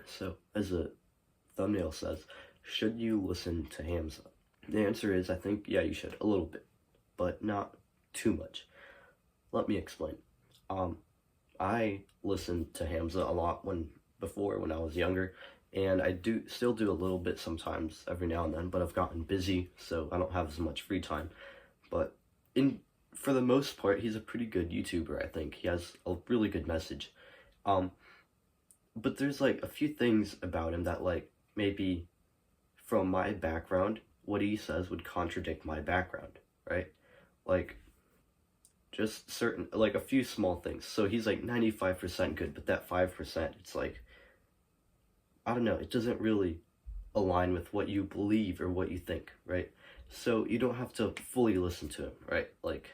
So, as a thumbnail says, should you listen to Hamza? The answer is, I think, yeah, you should, a little bit, but not too much. Let me explain. I listened to Hamza a lot before when I was younger, and I still do a little bit sometimes every now and then, but I've gotten busy, so I don't have as much free time. But for the most part, he's a pretty good YouTuber, I think. He has a really good message. But there's like a few things about him that like maybe from my background, what he says would contradict my background, right? Like just certain, like a few small things. So he's like 95% good, but that 5%, it's like, I don't know, it doesn't really align with what you believe or what you think, right? So you don't have to fully listen to him, right? Like,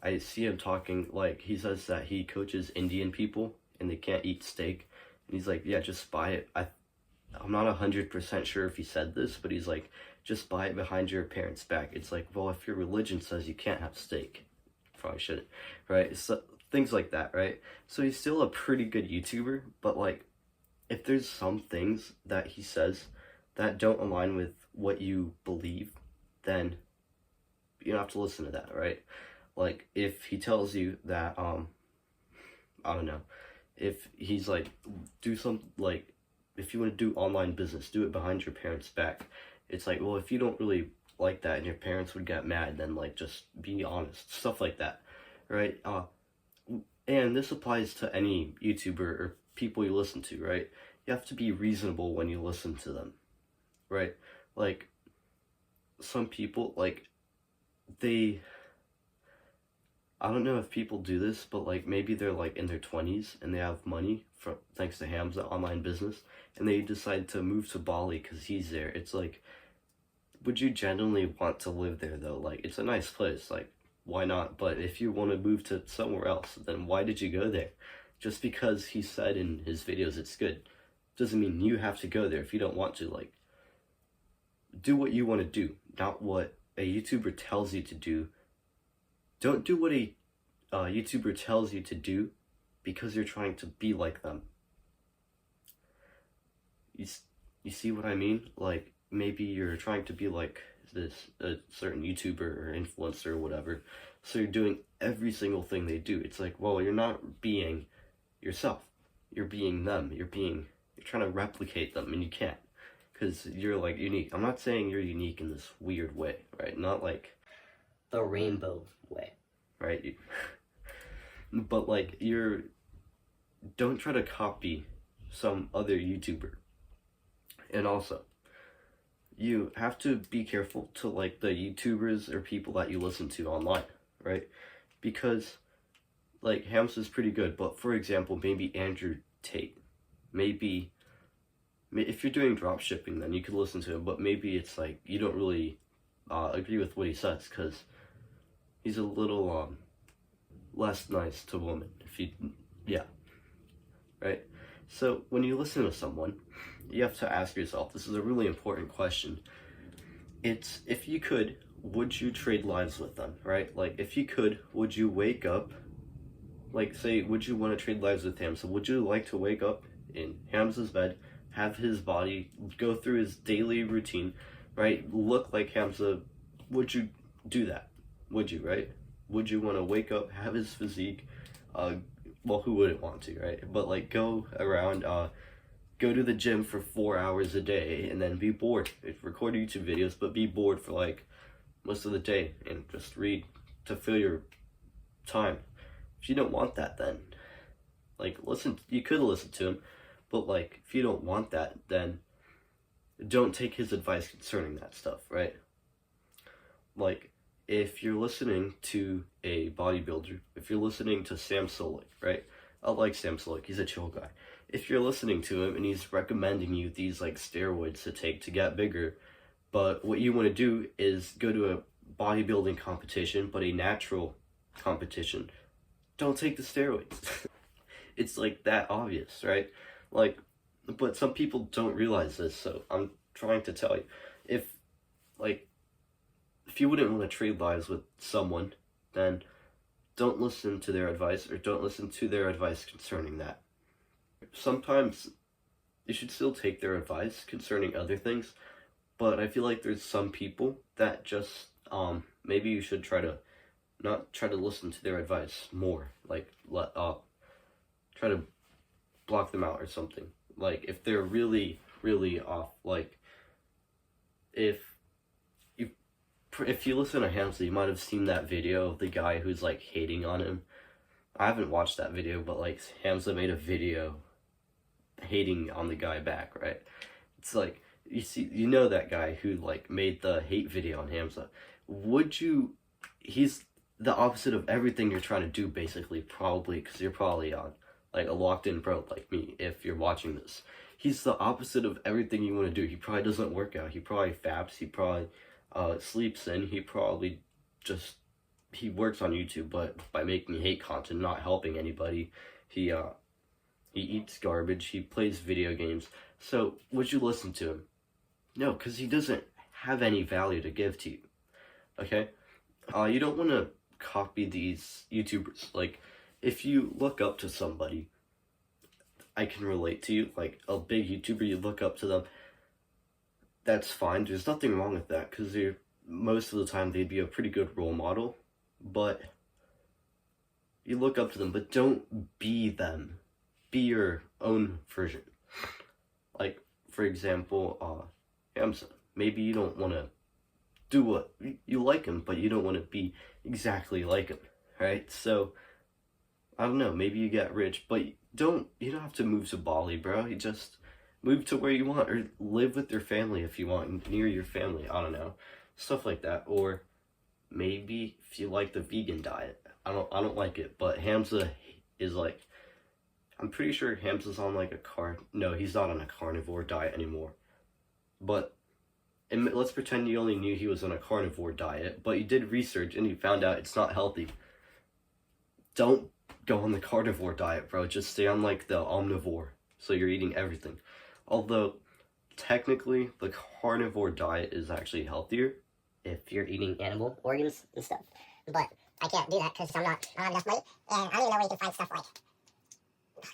I see him talking, like, he says that he coaches Indian people and they can't eat steak. And he's like, yeah, just buy it. I'm not 100% sure if he said this, but he's like, just buy it behind your parents' back. It's like, well, if your religion says you can't have steak, probably shouldn't, right? So, things like that, right? So he's still a pretty good YouTuber, but like, if there's some things that he says that don't align with what you believe, then you don't have to listen to that, right? Like, if he tells you that, I don't know, if he's like, if you want to do online business, do it behind your parents' back. It's like, well, if you don't really like that and your parents would get mad, then like, just be honest, stuff like that, right? And this applies to any YouTuber or people you listen to, right? You have to be reasonable when you listen to them, right? Like, some people, like, I don't know if people do this, but like maybe they're like in their 20s and they have money thanks to Hamza online business, and they decide to move to Bali because he's there. It's like, would you genuinely want to live there though? Like, it's a nice place, like, why not? But if you want to move to somewhere else, then why did you go there? Just because he said in his videos it's good doesn't mean you have to go there if you don't want to. Like, do what you want to do, not what a YouTuber tells you to do. Don't do what a YouTuber tells you to do because you're trying to be like them. You see what I mean? Like, maybe you're trying to be like a certain YouTuber or influencer or whatever, so you're doing every single thing they do. It's like, well, you're not being yourself. You're being them. You're trying to replicate them, and you can't, because you're like unique. I'm not saying you're unique in this weird way, right? Not like the rainbow way, right? But like, don't try to copy some other YouTuber. And also, you have to be careful to like the YouTubers or people that you listen to online, right? Because like, Hamza's pretty good, but for example, maybe Andrew Tate, maybe if you're doing drop shipping, then you could listen to him, but maybe it's like you don't really agree with what he says because he's a little less nice to women. Yeah, right? So when you listen to someone, you have to ask yourself, this is a really important question. It's, if you could, would you trade lives with them, right? Like, if you could, would you wake up, like, say, would you want to trade lives with Hamza? Would you like to wake up in Hamza's bed, have his body, go through his daily routine, right? Look like Hamza. Would you do that? Would you, right? Would you want to wake up, have his physique? Well, who wouldn't want to, right? But like, go around, go to the gym for 4 hours a day and then be bored. Record YouTube videos, but be bored for like most of the day and just read to fill your time. If you don't want that, then like, you could listen to him, but like, if you don't want that, then don't take his advice concerning that stuff, right? Like, if you're listening to a bodybuilder, if you're listening to Sam Solik, right? I like Sam Solik, he's a chill guy. If you're listening to him and he's recommending you these like steroids to take to get bigger, but what you want to do is go to a bodybuilding competition, but a natural competition, don't take the steroids. It's like that obvious, right? Like, but some people don't realize this, so I'm trying to tell you. If you wouldn't want to trade lives with someone, then don't listen to their advice, or don't listen to their advice concerning that. Sometimes you should still take their advice concerning other things. But I feel like there's some people that just maybe you should not try to listen to their advice more. Like try to block them out or something. Like if they're really really off, like if if you listen to Hamza, you might have seen that video of the guy who's like hating on him. I haven't watched that video, but like Hamza made a video hating on the guy back, right? It's like you know that guy who like made the hate video on Hamza. He's the opposite of everything you're trying to do, basically, probably, because you're probably on like a locked in bro like me if you're watching this. He's the opposite of everything you want to do. He probably doesn't work out. He probably faps. He probably sleeps in. He probably he works on YouTube, but by making hate content, not helping anybody. He eats garbage. He plays video games. So would you listen to him? No, because he doesn't have any value to give to you. Okay? You don't want to copy these YouTubers. Like, if you look up to somebody, I can relate to you. Like, a big YouTuber, you look up to them. That's fine. There's nothing wrong with that, because most of the time they'd be a pretty good role model. But you look up to them, but don't be them. Be your own version. Like, for example, Hamza. Maybe you don't want to do what you like him, but you don't want to be exactly like him, right? So I don't know. Maybe you get rich, but you don't have to move to Bali, bro. You just move to where you want, or live with your family if you want, near your family. I don't know, stuff like that. Or maybe if you like the vegan diet, I don't like it, but Hamza is like, I'm pretty sure Hamza's on like no, he's not on a carnivore diet anymore. But let's pretend you only knew he was on a carnivore diet, but you did research and you found out it's not healthy. Don't go on the carnivore diet, bro. Just stay on like the omnivore, so you're eating everything. Although technically the carnivore diet is actually healthier if you're eating animal organs and stuff. But I can't do that because I don't have enough money, and I don't even know where you can find stuff like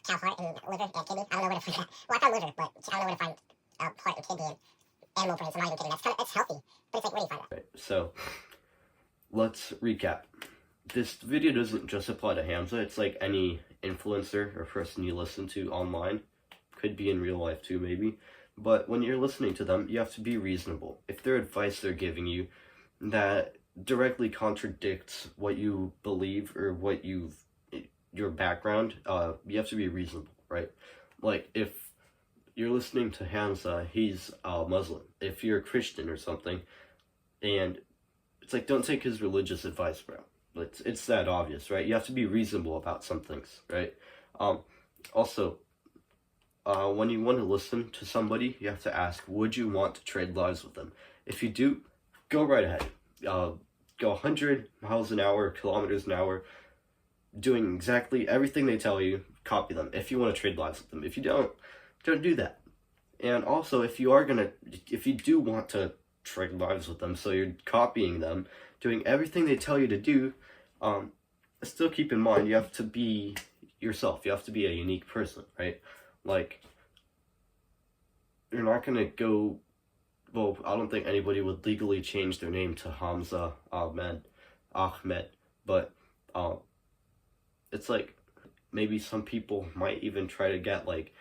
cow heart and liver and kidney. I don't know where to find that. Well, I found liver, but I don't know where to find heart and kidney and animal brains. I'm not even kidding. It's healthy, but it's like, where do you find that? Right, so let's recap. This video doesn't just apply to Hamza. It's like any influencer or person you listen to online. Could be in real life too, maybe. But when you're listening to them, you have to be reasonable. If their advice they're giving you that directly contradicts what you believe or what your background, you have to be reasonable, right? Like, if you're listening to Hamza, he's Muslim. If you're a Christian or something, and it's like, don't take his religious advice, bro. It's that obvious, right? You have to be reasonable about some things, right? Also, when you want to listen to somebody, you have to ask, would you want to trade lives with them? If you do, go right ahead. Go 100 miles an hour, kilometers an hour, doing exactly everything they tell you. Copy them if you want to trade lives with them. If you don't do that. And also, if you do want to trade lives with them, so you're copying them, doing everything they tell you to do, still keep in mind, you have to be yourself. You have to be a unique person, right? Like, you're not gonna go, well, I don't think anybody would legally change their name to Hamza Ahmed, but it's like, maybe some people might even try to get like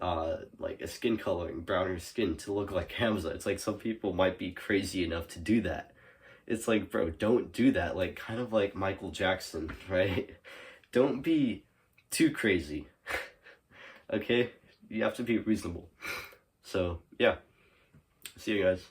a skin coloring, browner skin to look like Hamza. It's like some people might be crazy enough to do that. It's like, bro, don't do that. Like, kind of like Michael Jackson, right? Don't be too crazy. Okay? You have to be reasonable. So, yeah. See you guys.